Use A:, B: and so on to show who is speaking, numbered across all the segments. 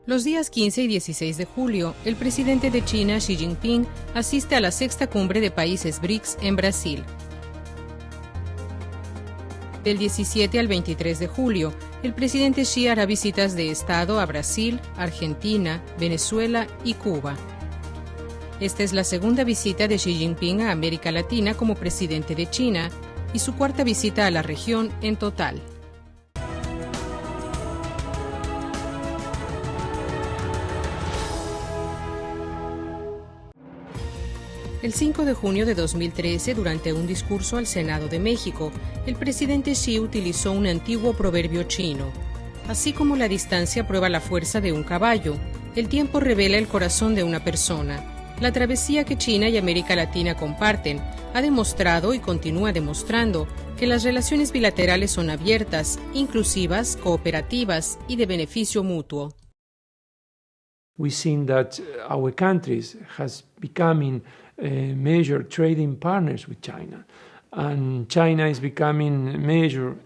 A: Los días 15 y 16 de julio, el presidente de China, Xi Jinping, asiste a la sexta cumbre de países BRICS en Brasil. Del 17 al 23 de julio, el presidente Xi hará visitas de Estado a Brasil, Argentina, Venezuela y Cuba. Esta es la segunda visita de Xi Jinping a América Latina como presidente de China y su cuarta visita a la región en total. El 5 de junio de 2013, durante un discurso al Senado de México, el presidente Xi utilizó un antiguo proverbio chino. Así como la distancia prueba la fuerza de un caballo, el tiempo revela el corazón de una persona. La travesía que China y América Latina comparten ha demostrado y continúa demostrando que las relaciones bilaterales son abiertas, inclusivas, cooperativas y de beneficio mutuo.
B: We've seen that our countries has becoming major trading partners with China, and China is becoming a major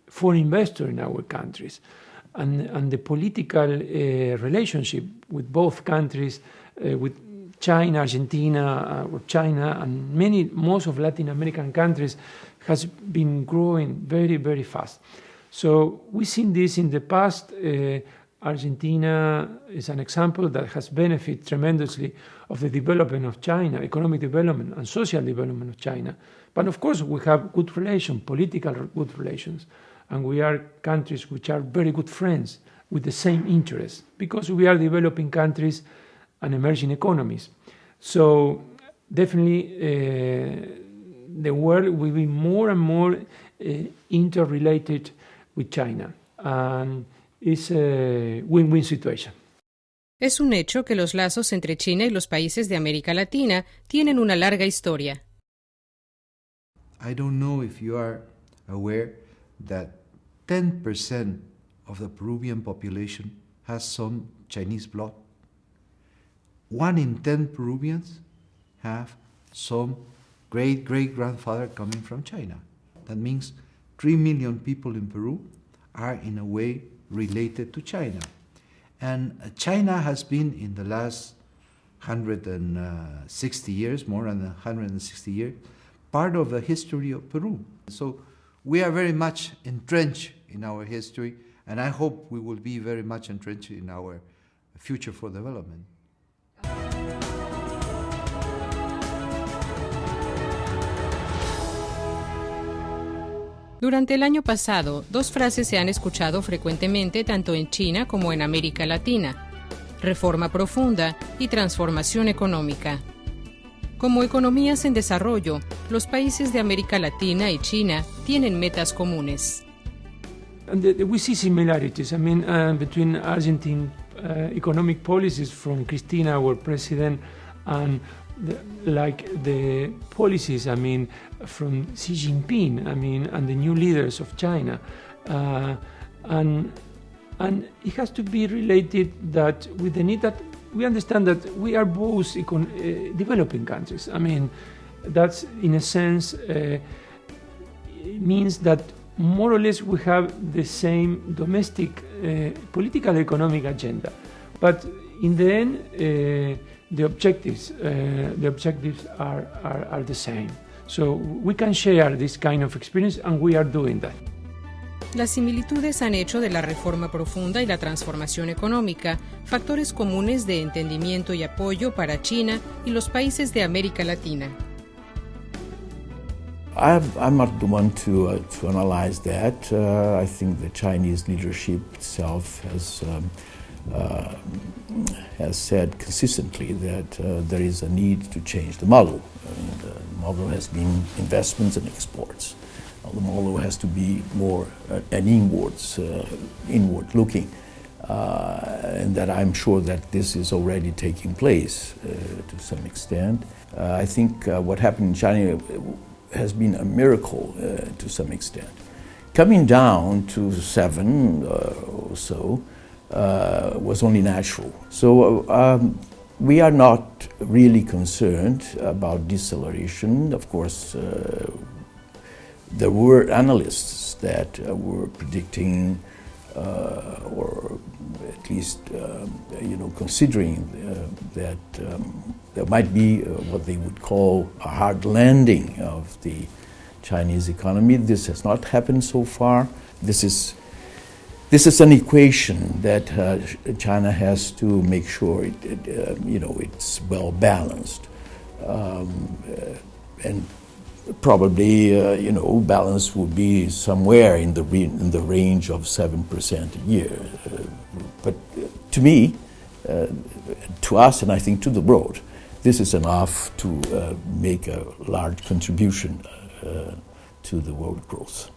B: foreign investor in our countries, and the political relationship with both countries, with China, Argentina, or China, and most of Latin American countries has been growing very, very fast. So we've seen this in the past. Argentina is an example that has benefited tremendously of the development of China, economic development and social development of China. But of course, we have good relations, political good relations, and we are countries which are very good friends with the same interests because we are developing countries and emerging economies. So definitely the world will be more and more interrelated with China. And it's a win-win situation.
A: Es un hecho que los lazos entre China y los países de América Latina tienen una larga historia.
C: I don't know if you are aware that 10% of the Peruvian population has some Chinese blood. 1 in 10 Peruvians have some great-great-grandfather coming from China. That means 3 million people in Peru are in a way related to China. And China has been in the last 160 years, more than 160 years, part of the history of Peru. So we are very much entrenched in our history, and I hope we will be very much entrenched in our future for development.
A: Durante el año pasado, dos frases se han escuchado frecuentemente tanto en China como en América Latina: reforma profunda y transformación económica. Como economías en desarrollo, los países de América Latina y China tienen metas comunes.
B: And we see similarities, between Argentine economic policies from Cristina, our president, and the policies, from Xi Jinping, and the new leaders of China, and it has to be related that with the need that we understand that we are both developing countries. That's in a sense means that more or less we have the same domestic political economic agenda, but in the end the objectives are the same. So we can share this kind of experience, and we are doing that.
A: Las similitudes han hecho de la reforma profunda y la transformación económica factores comunes de entendimiento y apoyo para China y los países de América Latina.
D: I'm not the one to analyze that. I think the Chinese leadership itself has said consistently that there is a need to change the model. And the model has been investments and exports. The model has to be more an inward looking, and that I'm sure that this is already taking place to some extent. I think what happened in China has been a miracle to some extent. Coming down to 7 or so was only natural. So we are not really concerned about deceleration. Of course, there were analysts that were predicting or at least considering that there might be what they would call a hard landing of the Chinese economy. This has not happened so far. This is an equation that China has to make sure it's well balanced, and probably balance would be somewhere in the range of 7% a year. But to me, to us, and I think to the world, this is enough to make a large contribution to the world growth.